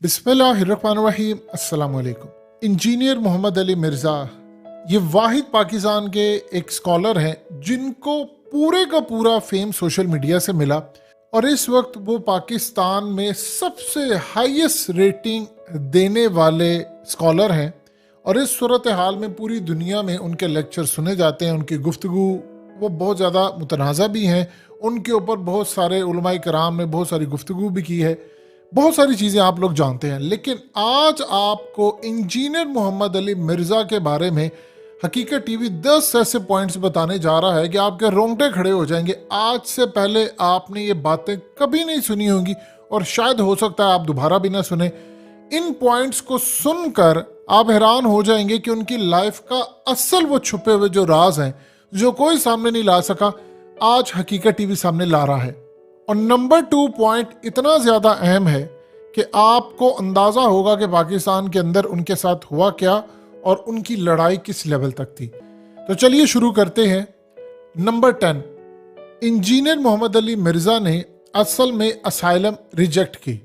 बिस्मिल्लाहिर्रहमानिर्रहीम। अस्सलाम वालेकुम। इंजीनियर मोहम्मद अली मिर्ज़ा ये वाहिद पाकिस्तान के एक स्कॉलर हैं जिनको पूरे का पूरा फेम सोशल मीडिया से मिला, और इस वक्त वो पाकिस्तान में सबसे हाईएस्ट रेटिंग देने वाले स्कॉलर हैं। और इस सूरत हाल में पूरी दुनिया में उनके लेक्चर सुने जाते हैं, उनकी गुफ्तगू वो बहुत ज़्यादा मुतनाज़ा भी हैं। उनके ऊपर बहुत सारे उलमाए कराम ने बहुत सारी गुफ्तगू भी की है, बहुत सारी चीज़ें आप लोग जानते हैं। लेकिन आज आपको इंजीनियर मोहम्मद अली मिर्ज़ा के बारे में हकीकत टीवी 10 ऐसे पॉइंट्स बताने जा रहा है कि आपके रोंगटे खड़े हो जाएंगे। आज से पहले आपने ये बातें कभी नहीं सुनी होंगी और शायद हो सकता है आप दोबारा भी ना सुने। इन पॉइंट्स को सुनकर आप हैरान हो जाएंगे कि उनकी लाइफ का असल वो छुपे हुए जो राज हैं, जो कोई सामने नहीं ला सका, आज हकीकत टीवी सामने ला रहा है। और नंबर 2 पॉइंट इतना ज़्यादा अहम है कि आपको अंदाज़ा होगा कि पाकिस्तान के अंदर उनके साथ हुआ क्या और उनकी लड़ाई किस लेवल तक थी। तो चलिए शुरू करते हैं। नंबर 10, इंजीनियर मोहम्मद अली मिर्ज़ा ने असल में असाइलम रिजेक्ट की।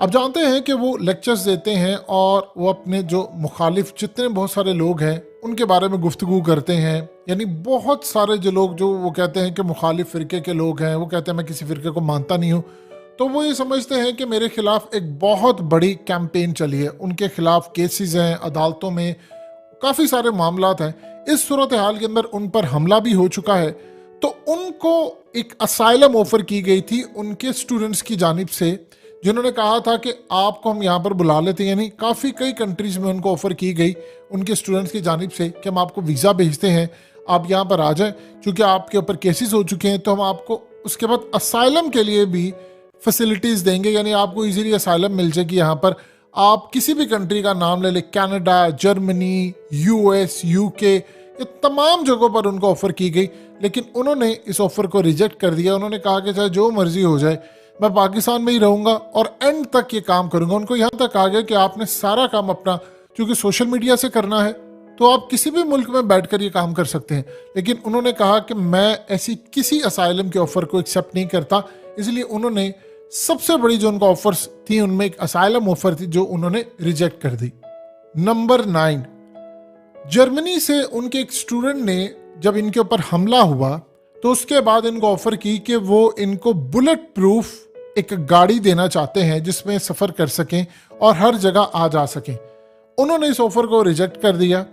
अब जानते हैं कि वो लेक्चर्स देते हैं और वो अपने जो मुखालिफ जितने बहुत सारे लोग हैं उनके बारे में गुफ्तगू करते हैं। यानी बहुत सारे जो लोग जो वो कहते हैं कि मुखालिफ फ़िरके के लोग हैं, वो कहते हैं मैं किसी फ़िरके को मानता नहीं हूँ, तो वो ये समझते हैं कि मेरे खिलाफ एक बहुत बड़ी कैंपेन चली है, उनके खिलाफ केसेस हैं, अदालतों में काफ़ी सारे मामलात हैं। इस सूरत हाल के अंदर उन पर हमला भी हो चुका है। तो उनको एक असाइलम ऑफर की गई थी उनके स्टूडेंट्स की जानिब से, जिन्होंने कहा था कि आपको हम यहाँ पर बुला लेते हैं। यानी काफ़ी कई कंट्रीज़ में उनको ऑफ़र की गई उनके स्टूडेंट्स की जानिब से कि हम आपको वीज़ा भेजते हैं, आप यहाँ पर आ जाएं, क्योंकि आपके ऊपर केसेस हो चुके हैं, तो हम आपको उसके बाद असाइलम के लिए भी फैसिलिटीज़ देंगे। यानी आपको इजीली असाइलम मिल जाएगी। यहाँ पर आप किसी भी कंट्री का नाम ले लें, कनाडा, जर्मनी, यूएस, यूके, ये तमाम जगहों पर उनको ऑफ़र की गई। लेकिन उन्होंने इस ऑफ़र को रिजेक्ट कर दिया। उन्होंने कहा कि चाहे जो मर्जी हो जाए, मैं पाकिस्तान में ही रहूँगा और एंड तक ये काम करूँगा। उनको यहाँ तक आ गया कि आपने सारा काम अपना, क्योंकि सोशल मीडिया से करना है, तो आप किसी भी मुल्क में बैठकर ये काम कर सकते हैं। लेकिन उन्होंने कहा कि मैं ऐसी किसी असाइलम के ऑफ़र को एक्सेप्ट नहीं करता। इसलिए उन्होंने सबसे बड़ी जो उनका ऑफर्स थी उनमें एक असाइलम ऑफर थी जो उन्होंने रिजेक्ट कर दी। नंबर 9, जर्मनी से उनके एक स्टूडेंट ने जब इनके ऊपर हमला हुआ तो उसके बाद इनको ऑफर की कि वो इनको बुलेट प्रूफ एक गाड़ी देना चाहते हैं जिसमें सफ़र कर सकें और हर जगह आ जा सकें। उन्होंने इस ऑफर को रिजेक्ट कर दिया।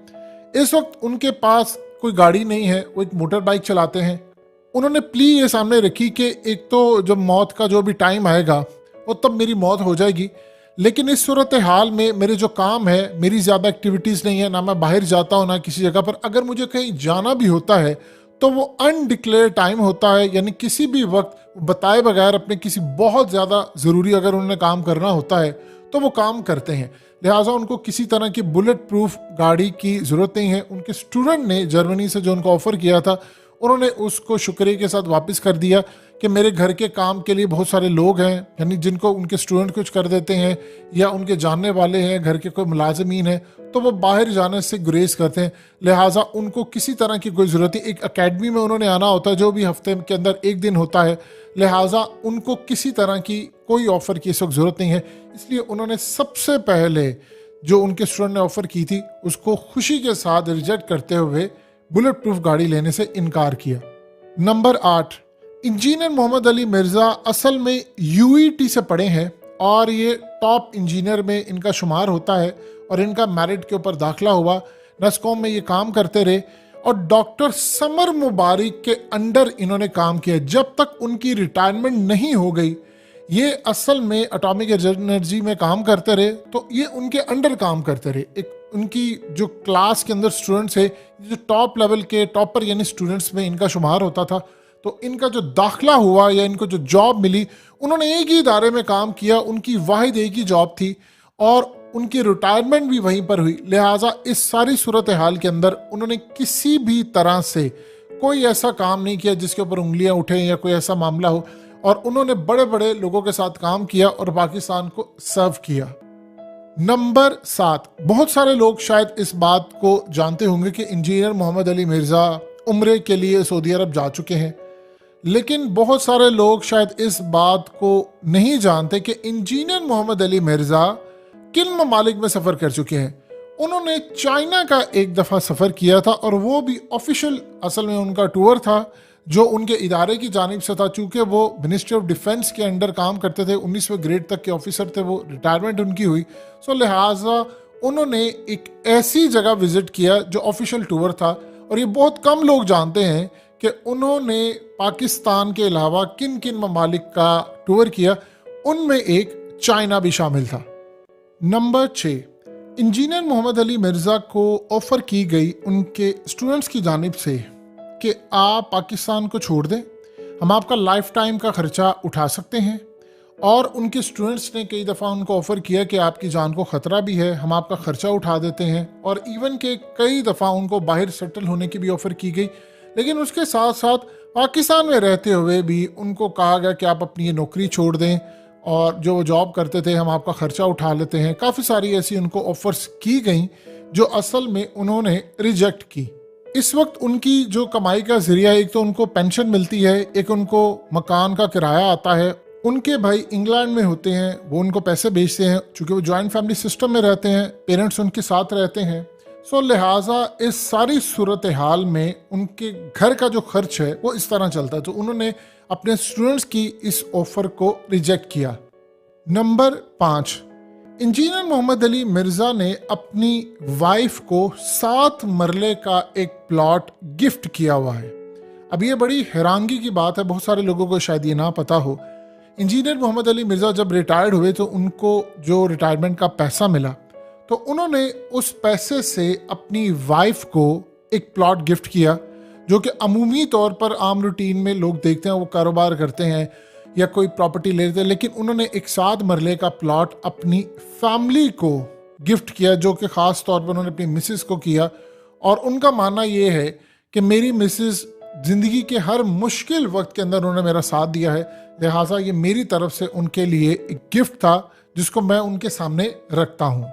इस वक्त उनके पास कोई गाड़ी नहीं है, वो एक मोटर बाइक चलाते हैं। उन्होंने प्ली ये सामने रखी कि एक तो जब मौत का जो भी टाइम आएगा वो तब मेरी मौत हो जाएगी, लेकिन इस सूरत हाल में मेरे जो काम है, मेरी ज़्यादा एक्टिविटीज़ नहीं है, ना मैं बाहर जाता हूँ ना किसी जगह पर। अगर मुझे कहीं जाना भी होता है तो वो अनडिक्लेयर टाइम होता है, यानी किसी भी वक्त बताए बगैर अपने किसी बहुत ज़्यादा ज़रूरी अगर उन्हें काम करना होता है तो वो काम करते हैं। लिहाजा उनको किसी तरह की बुलेट प्रूफ गाड़ी की ज़रूरत नहीं है। उनके स्टूडेंट ने जर्मनी से जो उनको ऑफ़र किया था, उन्होंने उसको शुक्रिया के साथ वापस कर दिया कि मेरे घर के काम के लिए बहुत सारे लोग हैं, यानी जिनको उनके स्टूडेंट कुछ कर देते हैं या उनके जानने वाले हैं, घर के कोई मुलाजमीन है, तो वो बाहर जाने से गुरेज करते हैं। लिहाजा उनको किसी तरह की कोई ज़रूरत नहीं। एक एकेडमी में उन्होंने आना होता है जो भी हफ्ते के अंदर एक दिन होता है। लिहाजा उनको किसी तरह की कोई ऑफ़र की इस वक्त ज़रूरत नहीं है। इसलिए उन्होंने सबसे पहले जो उनके स्टूडेंट ने ऑफ़र की थी उसको खुशी के साथ रिजेक्ट करते हुए बुलेट प्रूफ गाड़ी लेने से इनकार किया। नंबर 8, इंजीनियर मोहम्मद अली मिर्ज़ा असल में यूईटी से पढ़े हैं और ये टॉप इंजीनियर में इनका शुमार होता है और इनका मेरिट के ऊपर दाखिला हुआ। नस्कॉम में ये काम करते रहे और डॉक्टर समर मुबारक के अंडर इन्होंने काम किया जब तक उनकी रिटायरमेंट नहीं हो गई। ये असल में एटॉमिक एनर्जी में काम करते रहे, तो ये उनके अंडर काम करते रहे। एक उनकी जो क्लास के अंदर स्टूडेंट्स है, जो टॉप लेवल के टॉपर यानी स्टूडेंट्स में इनका शुमार होता था। तो इनका जो दाखिला हुआ या इनको जो जॉब मिली, उन्होंने एक ही इदारे में काम किया, उनकी वाहिद एक ही जॉब थी और उनकी रिटायरमेंट भी वहीं पर हुई। लिहाजा इस सारी सूरत हाल के अंदर उन्होंने किसी भी तरह से कोई ऐसा काम नहीं किया जिसके ऊपर उंगलियां उठें या कोई ऐसा मामला हो, और उन्होंने बड़े बड़े लोगों के साथ काम किया और पाकिस्तान को सर्व किया। नंबर 7, बहुत सारे लोग शायद इस बात को जानते होंगे कि इंजीनियर मोहम्मद अली मिर्ज़ा उम्रे के लिए सऊदी अरब जा चुके हैं, लेकिन बहुत सारे लोग शायद इस बात को नहीं जानते कि इंजीनियर मोहम्मद अली मिर्ज़ा किन ममालिक में सफ़र कर चुके हैं। उन्होंने चाइना का एक दफ़ा सफ़र किया था और वो भी ऑफिशियल, असल में उनका टूर था जो उनके इदारे की जानिब से था। चूँकि वो मिनिस्ट्री ऑफ डिफेंस के अंडर काम करते थे, 19वें ग्रेड तक के ऑफिसर थे, वो रिटायरमेंट उनकी हुई, सो लिहाजा उन्होंने एक ऐसी जगह विजिट किया जो ऑफिशियल टूर था। और ये बहुत कम लोग जानते हैं कि उन्होंने पाकिस्तान के अलावा किन किन ममालिक का टूर किया, उनमें एक चाइना भी शामिल था। नंबर 6, इंजीनियर मोहम्मद अली मिर्ज़ा को ऑफ़र की गई उनके स्टूडेंट्स की जानिब से कि आप पाकिस्तान को छोड़ दें, हम आपका लाइफ टाइम का ख़र्चा उठा सकते हैं। और उनके स्टूडेंट्स ने कई दफ़ा उनको ऑफ़र किया कि आपकी जान को ख़तरा भी है, हम आपका ख़र्चा उठा देते हैं। और इवन के कई दफ़ा उनको बाहर सेटल होने की भी ऑफ़र की गई, लेकिन उसके साथ साथ पाकिस्तान में रहते हुए भी उनको कहा गया कि आप अपनी ये नौकरी छोड़ दें और जो वो जॉब करते थे हम आपका ख़र्चा उठा लेते हैं। काफ़ी सारी ऐसी उनको ऑफ़र्स की गई जो असल में उन्होंने रिजेक्ट की। इस वक्त उनकी जो कमाई का ज़रिया, एक तो उनको पेंशन मिलती है, एक उनको मकान का किराया आता है। उनके भाई इंग्लैंड में होते हैं, वो उनको पैसे भेजते हैं, चूँकि वो जॉइंट फैमिली सिस्टम में रहते हैं, पेरेंट्स उनके साथ रहते हैं। सो लिहाजा इस सारी सूरत हाल में उनके घर का जो खर्च है वो इस तरह चलता है। तो उन्होंने अपने स्टूडेंट्स की इस ऑफ़र को रिजेक्ट किया। नंबर 5, इंजीनियर मोहम्मद अली मिर्ज़ा ने अपनी वाइफ को 7 मरले का एक प्लॉट गिफ्ट किया हुआ है। अब ये बड़ी हैरानगी की बात है, बहुत सारे लोगों को शायद ये ना पता हो। इंजीनियर मोहम्मद अली मिर्ज़ा जब रिटायर्ड हुए तो उनको जो रिटायरमेंट का पैसा मिला, तो उन्होंने उस पैसे से अपनी वाइफ को एक प्लॉट गिफ्ट किया, जो कि अमूमी तौर पर आम रूटीन में लोग देखते हैं, वो कारोबार करते हैं या कोई प्रॉपर्टी लेते हैं, लेकिन उन्होंने एक 7 मरले का प्लॉट अपनी फैमिली को गिफ्ट किया, जो कि ख़ास तौर पर उन्होंने अपनी मिसेस को किया। और उनका मानना ये है कि मेरी मिसेस ज़िंदगी के हर मुश्किल वक्त के अंदर उन्होंने मेरा साथ दिया है, लिहाजा ये मेरी तरफ से उनके लिए एक गिफ्ट था जिसको मैं उनके सामने रखता हूँ।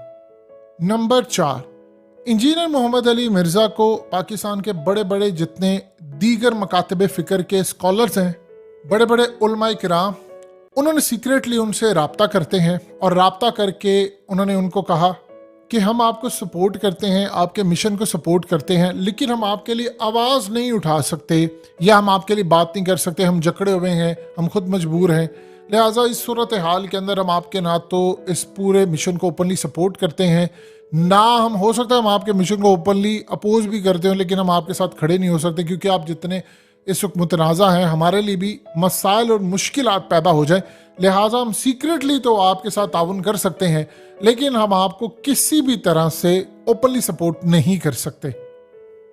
नंबर 4, इंजीनियर मोहम्मद अली मिर्ज़ा को पाकिस्तान के बड़े बड़े जितने दीगर मकातब फ़िक्र के स्कॉलर्स हैं, बड़े बड़े उलमाए किराम, उन्होंने सीक्रेटली उनसे रब्ता करते हैं और रब्ता करके उन्होंने उनको कहा कि हम आपको सपोर्ट करते हैं, आपके मिशन को सपोर्ट करते हैं, लेकिन हम आपके लिए आवाज़ नहीं उठा सकते या हम आपके लिए बात नहीं कर सकते, हम जकड़े हुए हैं, हम खुद मजबूर हैं। लिहाजा इस सूरत हाल के अंदर हम आपके ना तो इस पूरे मिशन को ओपनली सपोर्ट करते हैं, ना हम हो सकता है हम आपके मिशन को ओपनली अपोज भी करते हो, लेकिन हम आपके साथ खड़े नहीं हो सकते, क्योंकि आप जितने इस वक्त मुतनाज़ा हैं, हमारे लिए भी मसाइल और मुश्किलात पैदा हो जाए। लिहाजा हम सीक्रेटली तो आपके साथ ताउन कर सकते हैं, लेकिन हम आपको किसी भी तरह से ओपनली सपोर्ट नहीं कर सकते।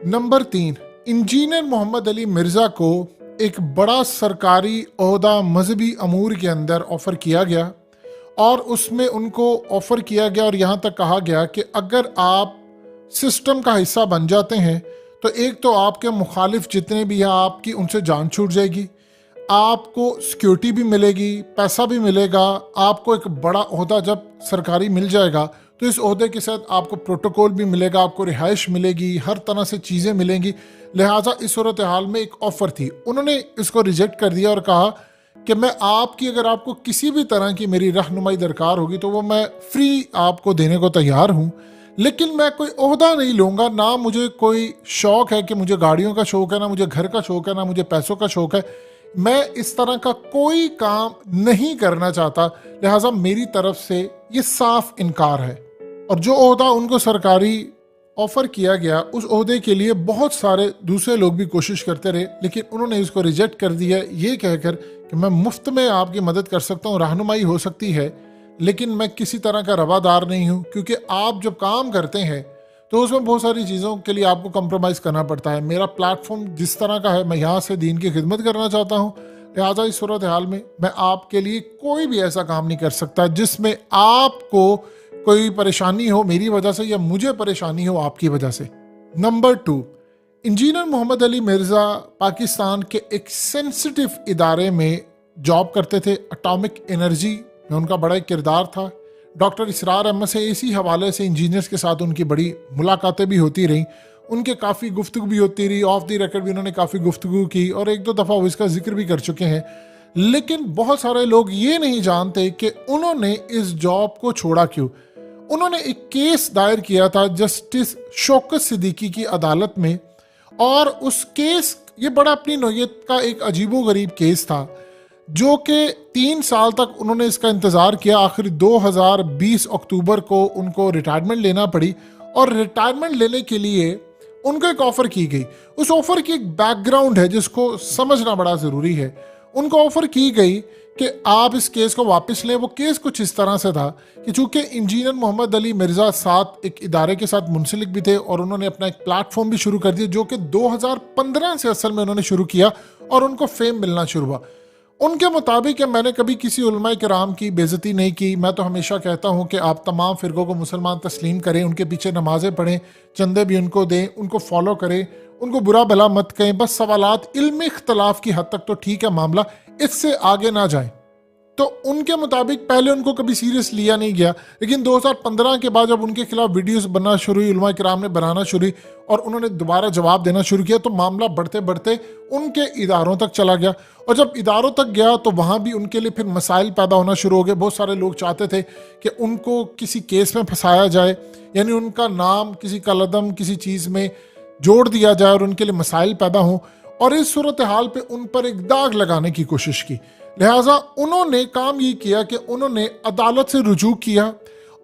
नंबर 3, इंजीनियर मोहम्मद अली मिर्ज़ा को एक बड़ा सरकारी ओहदा मजहबी अमूर के अंदर ऑफ़र किया गया और उसमें उनको ऑफ़र किया गया और यहाँ तक कहा गया कि अगर आप सिस्टम का हिस्सा बन जाते हैं तो एक तो आपके मुखालिफ जितने भी हैं आपकी उनसे जान छूट जाएगी, आपको सिक्योरिटी भी मिलेगी, पैसा भी मिलेगा, आपको एक बड़ा ओहदा जब सरकारी मिल जाएगा तो इस ओहदे के साथ आपको प्रोटोकॉल भी मिलेगा, आपको रिहाइश मिलेगी, हर तरह से चीज़ें मिलेंगी। लिहाजा इस सूरत हाल में एक ऑफ़र थी, उन्होंने इसको रिजेक्ट कर दिया और कहा कि मैं आपकी, अगर आपको किसी भी तरह की मेरी रहनुमाई दरकार होगी तो वो मैं फ्री आपको देने को तैयार हूँ, लेकिन मैं कोई ओहदा नहीं लूँगा, ना मुझे कोई शौक़ है कि मुझे गाड़ियों का शौक़ है, ना मुझे घर का शौक़ है, ना मुझे पैसों का शौक़ है, मैं इस तरह का कोई काम नहीं करना चाहता। लिहाजा मेरी तरफ से ये साफ इनकार है। और जो ओहदा उनको सरकारी ऑफ़र किया गया, उस ओहदे के लिए बहुत सारे दूसरे लोग भी कोशिश करते रहे, लेकिन उन्होंने इसको रिजेक्ट कर दिया, ये कहकर कि मैं मुफ्त में आपकी मदद कर सकता हूँ, रहनुमाई हो सकती है, लेकिन मैं किसी तरह का रवादार नहीं हूँ, क्योंकि आप जब काम करते हैं तो उसमें बहुत सारी चीज़ों के लिए आपको कंप्रोमाइज़ करना पड़ता है। मेरा प्लेटफॉर्म जिस तरह का है, मैं यहाँ से दीन की खिदमत करना चाहता हूँ, लिहाजा इस सूरत हाल में मैं आपके लिए कोई भी ऐसा काम नहीं कर सकता जिसमें आपको कोई परेशानी हो मेरी वजह से या मुझे परेशानी हो आपकी वजह से। नंबर 2, इंजीनियर मोहम्मद अली मिर्ज़ा पाकिस्तान के एक सेंसिटिव इदारे में जॉब करते थे, एटॉमिक एनर्जी में उनका बड़ा एक किरदार था। डॉक्टर इसरार अहमद से इसी हवाले से इंजीनियर्स के साथ उनकी बड़ी मुलाकातें भी होती रहीं, उनके काफ़ी गुफ्तगू भी होती रही, ऑफ द रिकॉर्ड भी उन्होंने काफ़ी गुफ्तगू की और एक दो दफ़ा वो इसका जिक्र भी कर चुके हैं। लेकिन बहुत सारे लोग ये नहीं जानते कि उन्होंने इस जॉब को छोड़ा क्यों। उन्होंने एक केस दायर किया था जस्टिस शौकत सिद्दीकी की अदालत में, और उस केस, ये बड़ा अपनी नौयत का एक अजीबोगरीब केस था, जो कि 3 साल तक उन्होंने इसका इंतज़ार किया। आखिर 2020 अक्टूबर को उनको रिटायरमेंट लेना पड़ी, और रिटायरमेंट लेने के लिए उनको एक ऑफ़र की गई। उस ऑफ़र की एक बैकग्राउंड है जिसको समझना बड़ा ज़रूरी है। उनको ऑफ़र की गई कि आप इस केस को वापस लें। वो केस कुछ इस तरह से था कि चूंकि इंजीनियर मोहम्मद अली मिर्ज़ा साथ एक इदारे के साथ मुंसलिक भी थे, और उन्होंने अपना एक प्लेटफॉर्म भी शुरू कर दिया जो कि 2015 से असल में उन्होंने शुरू किया, और उनको फेम मिलना शुरू हुआ। उनके मुताबिक मैंने कभी किसी उलमा किराम की बेइज्जती नहीं की। मैं तो हमेशा कहता हूँ कि आप तमाम फ़िरक़ों को मुसलमान तस्लीम करें, उनके पीछे नमाज़ें पढ़ें, चंदे भी उनको दें, उनको फॉलो करें, उनको बुरा भला मत कहें। बस सवालात इल्म इख्तलाफ की हद तक तो ठीक है मामला, इससे आगे ना जाए। तो उनके मुताबिक पहले उनको कभी सीरियस लिया नहीं गया, लेकिन 2015 के बाद जब उनके खिलाफ वीडियोस बनना शुरू हुई, उलमा किराम ने बनाना शुरू हुई, और उन्होंने दोबारा जवाब देना शुरू किया, तो मामला बढ़ते बढ़ते उनके इदारों तक चला गया। और जब इदारों तक गया तो वहाँ भी उनके लिए फिर मसाइल पैदा होना शुरू हो गए। बहुत सारे लोग चाहते थे कि उनको किसी केस में फंसाया जाए, यानी उनका नाम किसी कलदम किसी चीज़ में जोड़ दिया जाए और उनके लिए मसाइल पैदा हों, और इस सूरत हाल पे उन पर एक दाग लगाने की कोशिश की। लिहाजा उन्होंने काम ये किया कि उन्होंने अदालत से रुजू किया,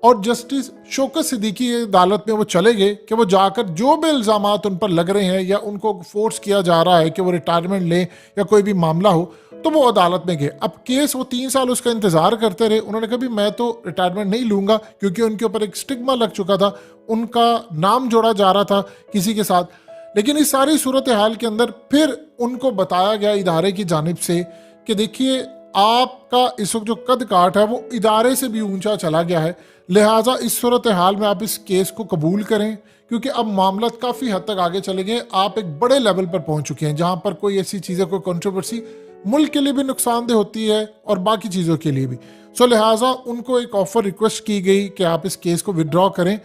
और जस्टिस शौकत सिद्दीकी की अदालत में वो चले गए कि वो जाकर जो भी इल्ज़ामात उन पर लग रहे हैं या उनको फोर्स किया जा रहा है कि वो रिटायरमेंट लें या कोई भी मामला हो, तो वो अदालत में गए। अब केस वो 3 साल उसका इंतज़ार करते रहे। उन्होंने कहा भी मैं तो रिटायरमेंट नहीं लूँगा, क्योंकि उनके ऊपर एक स्टिग्मा लग चुका था, उनका नाम जोड़ा जा रहा था किसी के साथ। लेकिन इस सारी सूरत हाल के अंदर फिर उनको बताया गया इदारे की जानिब से कि देखिए, आपका इस वक्त जो कद काठ है वो इदारे से भी ऊंचा चला गया है, लिहाजा इस सूरत हाल में आप इस केस को कबूल करें, क्योंकि अब मामला काफ़ी हद तक आगे चले गए। आप एक बड़े लेवल पर पहुंच चुके हैं जहां पर कोई ऐसी चीज़ें, कोई कंट्रोवर्सी मुल्क के लिए भी नुकसानदेह होती है और बाकी चीज़ों के लिए भी। सो लिहाजा उनको एक ऑफर रिक्वेस्ट की गई कि आप इस केस को विड्रॉ करें।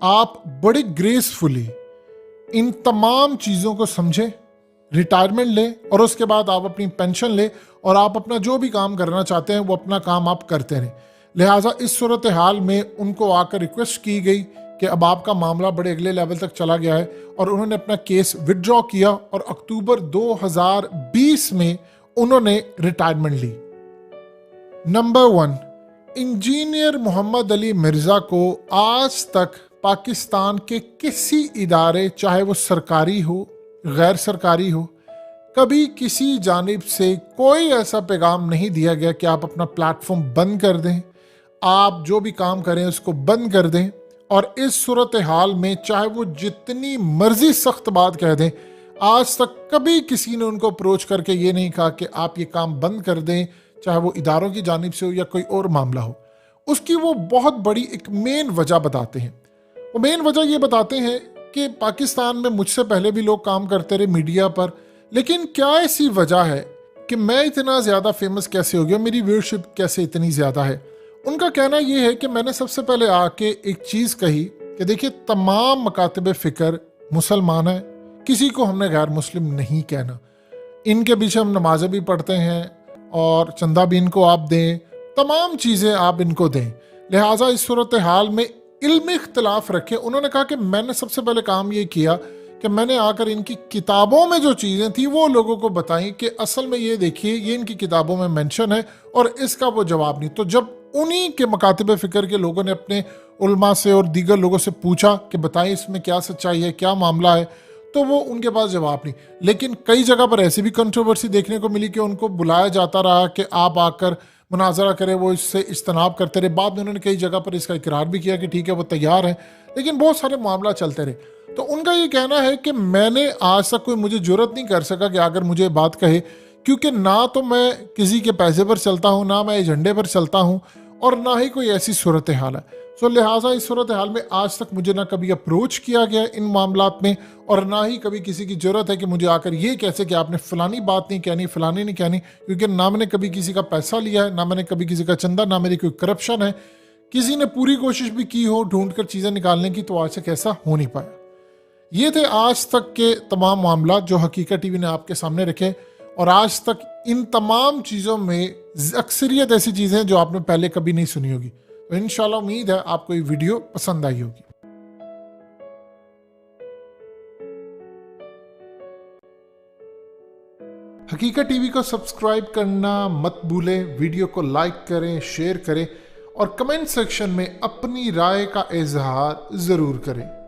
आप बड़े ग्रेसफुली इन तमाम चीज़ों को समझें, रिटायरमेंट लें, और उसके बाद आप अपनी पेंशन लें, और आप अपना जो भी काम करना चाहते हैं वो अपना काम आप करते रहें। लिहाजा इस सूरत हाल में उनको आकर रिक्वेस्ट की गई कि अब आपका मामला बड़े अगले लेवल तक चला गया है, और उन्होंने अपना केस विड्रॉ किया, और अक्टूबर 2020 में उन्होंने रिटायरमेंट ली। नंबर 1, इंजीनियर मोहम्मद अली मिर्ज़ा को आज तक पाकिस्तान के किसी इदारे, चाहे वो सरकारी हो गैर सरकारी हो, कभी किसी जानिब से कोई ऐसा पैगाम नहीं दिया गया कि आप अपना प्लेटफॉर्म बंद कर दें, आप जो भी काम करें उसको बंद कर दें। और इस सूरत हाल में चाहे वो जितनी मर्जी सख्त बात कह दें, आज तक कभी किसी ने उनको अप्रोच करके ये नहीं कहा कि आप ये काम बंद कर दें, चाहे वो इदारों की जानिब से हो या कोई और मामला हो। उसकी वो बहुत बड़ी एक मेन वजह बताते हैं। वो मेन वजह ये बताते हैं कि पाकिस्तान में मुझसे पहले भी लोग काम करते रहे मीडिया पर, लेकिन क्या ऐसी वजह है कि मैं इतना ज़्यादा फेमस कैसे हो गया, मेरी व्यूअरशिप कैसे इतनी ज़्यादा है। उनका कहना यह है कि मैंने सबसे पहले आके एक चीज़ कही कि देखिए, तमाम मकातब फ़िक्र मुसलमान है, किसी को हमने गैर मुस्लिम नहीं कहना। इनके पीछे हम नमाज़ें भी पढ़ते हैं और चंदा भी इनको आप दें, तमाम चीज़ें आप इनको दें। लिहाजा इस सूरत हाल में इल्म इख्तलाफ रखे। उन्होंने कहा कि मैंने सबसे पहले काम ये किया कि मैंने आकर इनकी किताबों में जो चीज़ें थी वो लोगों को बताई कि असल में ये देखिए, ये इनकी किताबों में मेंशन है और इसका वो जवाब नहीं। तो जब उन्हीं के मकातिब फ़िक्र के लोगों ने अपने उलमा से और दीगर लोगों से पूछा कि बताएं इसमें क्या सच्चाई है, क्या मामला है, तो वो उनके पास जवाब नहीं। लेकिन कई जगह पर ऐसी भी कंट्रोवर्सी देखने को मिली कि उनको बुलाया जाता रहा कि आप आकर मुनाजरा करें, वो इससे इज्तनाब करते रहे। बाद में उन्होंने कई जगह पर इसका इकरार भी किया कि ठीक है वो तैयार है, लेकिन बहुत सारे मामला चलते रहे। तो उनका ये कहना है कि मैंने आज तक कोई मुझे जुर्रत नहीं कर सका कि अगर मुझे बात कहे, क्योंकि ना तो मैं किसी के पैसे पर चलता हूँ, ना मैं एजेंडे पर चलता हूँ, और ना ही कोई ऐसी सूरत हाल है। सो लिहाजा इस सूरत हाल में आज तक मुझे ना कभी अप्रोच किया गया इन मामलात में, और ना ही कभी किसी की ज़रूरत है कि मुझे आकर ये कैसे कि आपने फ़लानी बात नहीं कहनी, फ़लानी नहीं कहनी, क्योंकि ना मैंने कभी किसी का पैसा लिया है, ना मैंने कभी किसी का चंदा, ना मेरी कोई करप्शन है। किसी ने पूरी कोशिश भी की हो ढूंढ कर चीज़ें निकालने की, तो आज तक ऐसा हो नहीं पाया। ये थे आज तक के तमाम मामला जो हकीकत टीवी ने आपके सामने रखे, और आज तक इन तमाम चीज़ों में अक्सरियत ऐसी चीज़ें हैं जो आपने पहले कभी नहीं सुनी होगी। इंशाल्लाह उम्मीद है आपको ये वीडियो पसंद आई होगी। हकीकत टीवी को सब्सक्राइब करना मत भूलें, वीडियो को लाइक करें, शेयर करें और कमेंट सेक्शन में अपनी राय का इजहार जरूर करें।